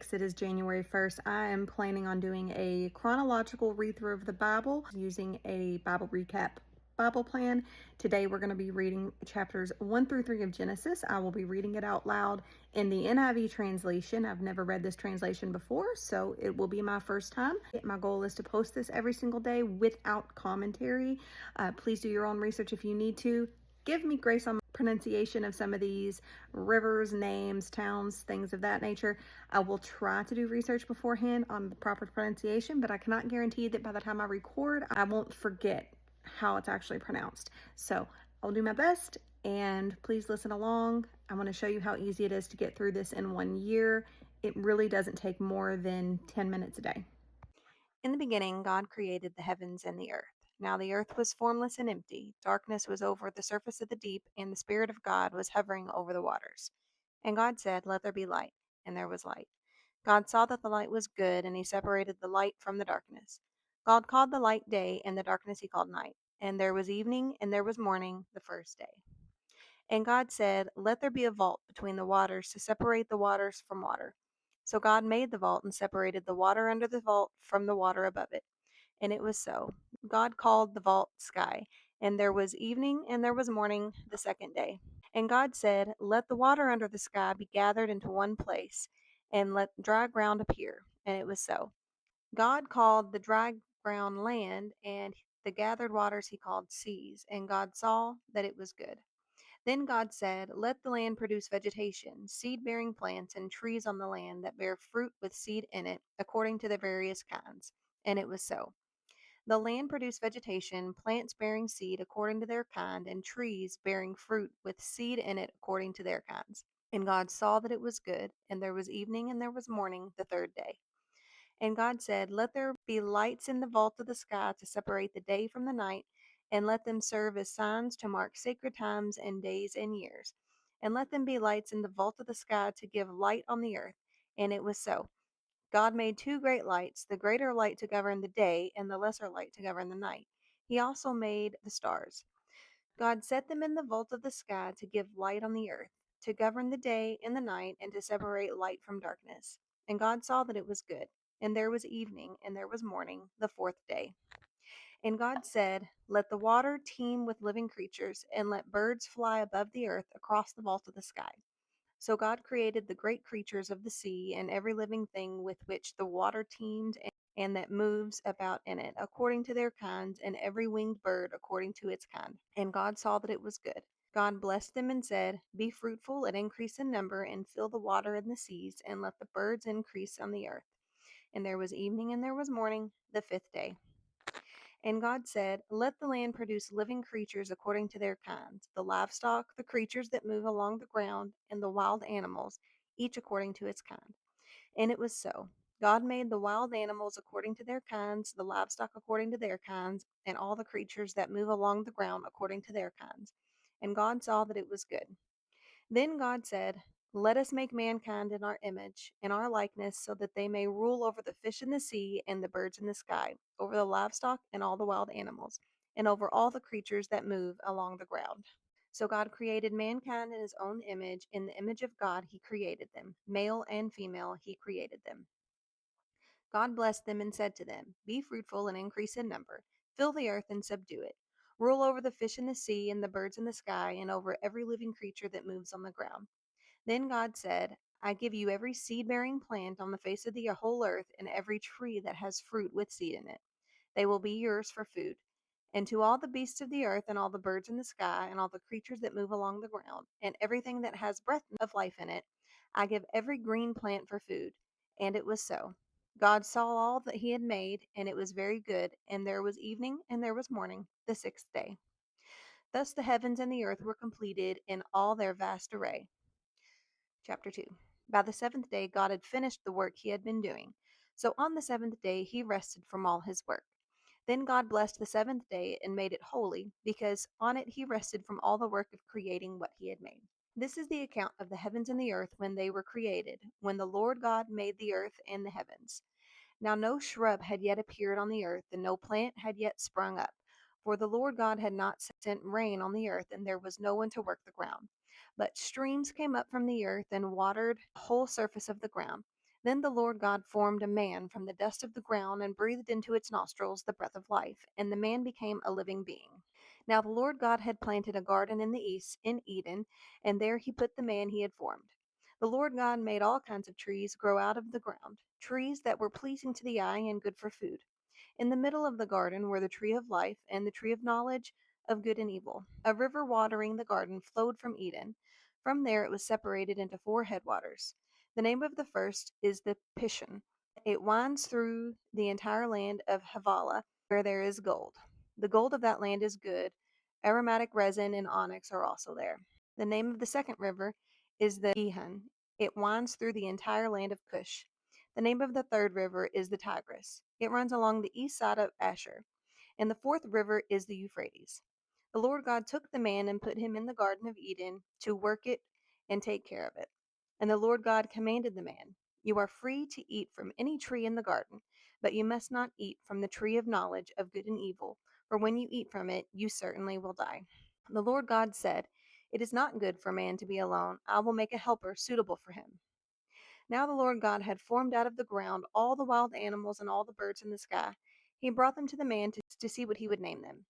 26th. It is January 1st. I am planning on doing a chronological read through of the Bible using a Bible recap Bible plan. Today we're going to be reading chapters 1 through 3 of Genesis. I will be reading it out loud in the NIV translation. I've never read this translation before, so it will be my first time. My goal is to post this every single day without commentary. Please do your own research if you need to. Give me grace on pronunciation of some of these rivers, names, towns, things of that nature. I will try to do research beforehand on the proper pronunciation, but I cannot guarantee that by the time I record, I won't forget how it's actually pronounced. So I'll do my best, and please listen along. I want to show you how easy it is to get through this in 1 year. It really doesn't take more than 10 minutes a day. In the beginning, God created the heavens and the earth. Now the earth was formless and empty. Darkness was over the surface of the deep, and the Spirit of God was hovering over the waters. And God said, "Let there be light." And there was light. God saw that the light was good, and he separated the light from the darkness. God called the light day, and the darkness he called night. And there was evening, and there was morning, the first day. And God said, "Let there be a vault between the waters to separate the waters from water." So God made the vault and separated the water under the vault from the water above it. And it was so. God called the vault sky. And there was evening and there was morning the second day. And God said, "Let the water under the sky be gathered into one place, and let dry ground appear." And it was so. God called the dry ground land, and the gathered waters he called seas. And God saw that it was good. Then God said, "Let the land produce vegetation, seed bearing plants, and trees on the land that bear fruit with seed in it, according to their various kinds." And it was so. The land produced vegetation, plants bearing seed according to their kind, and trees bearing fruit with seed in it according to their kinds. And God saw that it was good, and there was evening and there was morning the third day. And God said, "Let there be lights in the vault of the sky to separate the day from the night, and let them serve as signs to mark sacred times and days and years. And let them be lights in the vault of the sky to give light on the earth." And it was so. God made two great lights, the greater light to govern the day, and the lesser light to govern the night. He also made the stars. God set them in the vault of the sky to give light on the earth, to govern the day and the night, and to separate light from darkness. And God saw that it was good. And there was evening, and there was morning, the fourth day. And God said, "Let the water teem with living creatures, and let birds fly above the earth across the vault of the sky." So God created the great creatures of the sea and every living thing with which the water teemed and that moves about in it, according to their kinds, and every winged bird according to its kind. And God saw that it was good. God blessed them and said, "Be fruitful and increase in number, and fill the water in the seas, and let the birds increase on the earth." And there was evening and there was morning, the fifth day. And God said, "Let the land produce living creatures according to their kinds, the livestock, the creatures that move along the ground, and the wild animals, each according to its kind." And it was so. God made the wild animals according to their kinds, the livestock according to their kinds, and all the creatures that move along the ground according to their kinds. And God saw that it was good. Then God said, "Let us make mankind in our image, in our likeness, so that they may rule over the fish in the sea and the birds in the sky, over the livestock and all the wild animals, and over all the creatures that move along the ground." So God created mankind in his own image. In the image of God, he created them. Male and female, he created them. God blessed them and said to them, "Be fruitful and increase in number, fill the earth and subdue it. Rule over the fish in the sea and the birds in the sky, and over every living creature that moves on the ground." Then God said, "I give you every seed bearing plant on the face of the whole earth, and every tree that has fruit with seed in it. They will be yours for food. And to all the beasts of the earth, and all the birds in the sky, and all the creatures that move along the ground, and everything that has breath of life in it, I give every green plant for food." And it was so. God saw all that he had made, and it was very good. And there was evening, and there was morning, the sixth day. Thus the heavens and the earth were completed in all their vast array. Chapter 2. By the seventh day, God had finished the work he had been doing. So on the seventh day, he rested from all his work. Then God blessed the seventh day and made it holy, because on it he rested from all the work of creating what he had made. This is the account of the heavens and the earth when they were created, when the Lord God made the earth and the heavens. Now no shrub had yet appeared on the earth, and no plant had yet sprung up. For the Lord God had not sent rain on the earth, and there was no one to work the ground. But streams came up from the earth and watered the whole surface of the ground. Then the Lord God formed a man from the dust of the ground and breathed into its nostrils the breath of life, and the man became a living being. Now the Lord God had planted a garden in the east, in Eden, and there he put the man he had formed. The Lord God made all kinds of trees grow out of the ground, trees that were pleasing to the eye and good for food. In the middle of the garden were the tree of life and the tree of knowledge of good and evil. A river watering the garden flowed from Eden. From there it was separated into four headwaters. The name of the first is the Pishon. It winds through the entire land of Havilah, where there is gold. The gold of that land is good. Aromatic resin and onyx are also there. The name of the second river is the Gihon. It winds through the entire land of Cush. The name of the third river is the Tigris. It runs along the east side of Asher. And the fourth river is the Euphrates. The Lord God took the man and put him in the Garden of Eden to work it and take care of it. And the Lord God commanded the man, "You are free to eat from any tree in the garden, but you must not eat from the tree of knowledge of good and evil, for when you eat from it, you certainly will die." The Lord God said, "It is not good for man to be alone. I will make a helper suitable for him." Now the Lord God had formed out of the ground all the wild animals and all the birds in the sky. He brought them to the man to see what he would name them.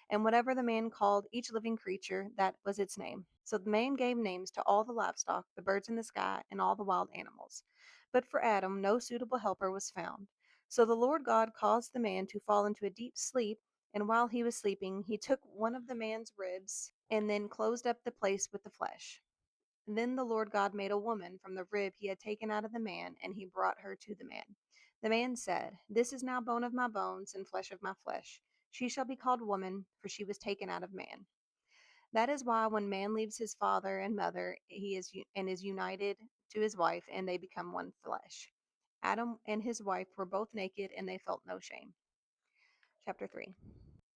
And whatever the man called each living creature, that was its name. So the man gave names to all the livestock, the birds in the sky, and all the wild animals. But for Adam no suitable helper was found. So the Lord God caused the man to fall into a deep sleep, and while he was sleeping, he took one of the man's ribs and then closed up the place with the flesh. Then the Lord God made a woman from the rib he had taken out of the man, and he brought her to the man. The man said, "This is now bone of my bones and flesh of my flesh. She shall be called woman, for she was taken out of man." That is why when man leaves his father and mother, is united to his wife, and they become one flesh. Adam and his wife were both naked, and they felt no shame. Chapter 3.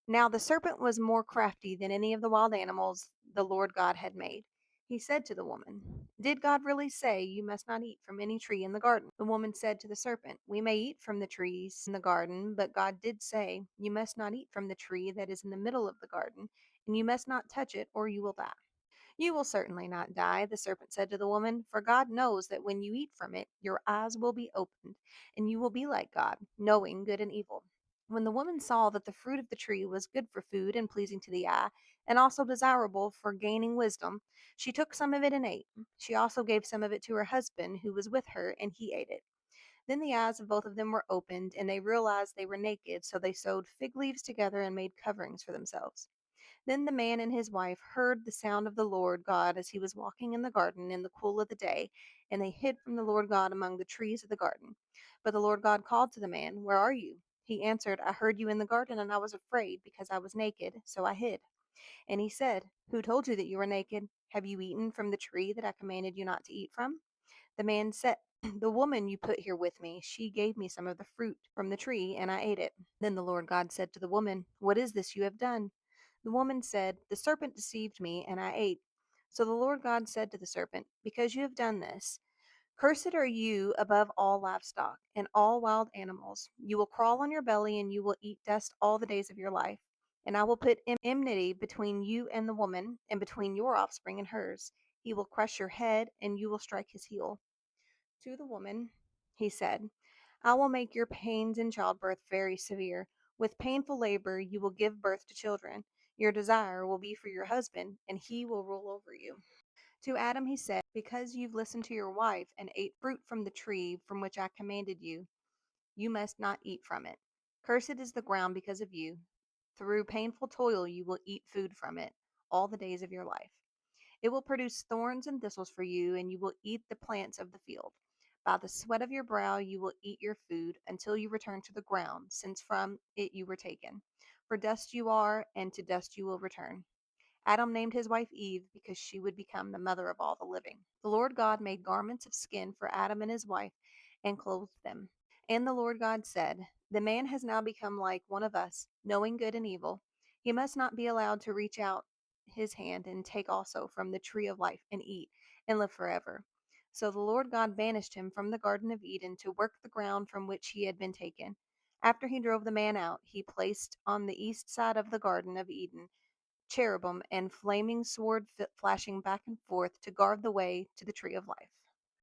Now the serpent was more crafty than any of the wild animals the Lord God had made. He said to the woman, "Did God really say you must not eat from any tree in the garden?" The woman said to the serpent, "We may eat from the trees in the garden, but God did say, 'You must not eat from the tree that is in the middle of the garden, and you must not touch it, or you will die.'" "You will certainly not die," the serpent said to the woman, "for God knows that when you eat from it, your eyes will be opened, and you will be like God, knowing good and evil." When the woman saw that the fruit of the tree was good for food and pleasing to the eye, and also desirable for gaining wisdom, she took some of it and ate. She also gave some of it to her husband who was with her, and he ate it. Then the eyes of both of them were opened, and they realized they were naked, so they sewed fig leaves together and made coverings for themselves. Then the man and his wife heard the sound of the Lord God as he was walking in the garden in the cool of the day, and they hid from the Lord God among the trees of the garden. But the Lord God called to the man, "Where are you?" He answered, "I heard you in the garden, and I was afraid, because I was naked, so I hid." And he said, "Who told you that you were naked? Have you eaten from the tree that I commanded you not to eat from?" The man said, "The woman you put here with me, she gave me some of the fruit from the tree, and I ate it." Then the Lord God said to the woman, "What is this you have done?" The woman said, "The serpent deceived me, and I ate." So the Lord God said to the serpent, "Because you have done this, cursed are you above all livestock and all wild animals. You will crawl on your belly, and you will eat dust all the days of your life. And I will put enmity between you and the woman, and between your offspring and hers. He will crush your head, and you will strike his heel." To the woman, he said, "I will make your pains in childbirth very severe. With painful labor, you will give birth to children. Your desire will be for your husband, and he will rule over you." To Adam, he said, "Because you've listened to your wife and ate fruit from the tree from which I commanded you, you must not eat from it. Cursed is the ground because of you. Through painful toil, you will eat food from it all the days of your life. It will produce thorns and thistles for you, and you will eat the plants of the field. By the sweat of your brow you will eat your food until you return to the ground, since from it you were taken. For dust you are, and to dust you will return." Adam named his wife Eve because she would become the mother of all the living. The Lord God made garments of skin for Adam and his wife and clothed them. And the Lord God said, "The man has now become like one of us, knowing good and evil. He must not be allowed to reach out his hand and take also from the tree of life and eat and live forever." So the Lord God banished him from the Garden of Eden to work the ground from which he had been taken. After he drove the man out, he placed on the east side of the Garden of Eden cherubim and flaming sword flashing back and forth to guard the way to the tree of life.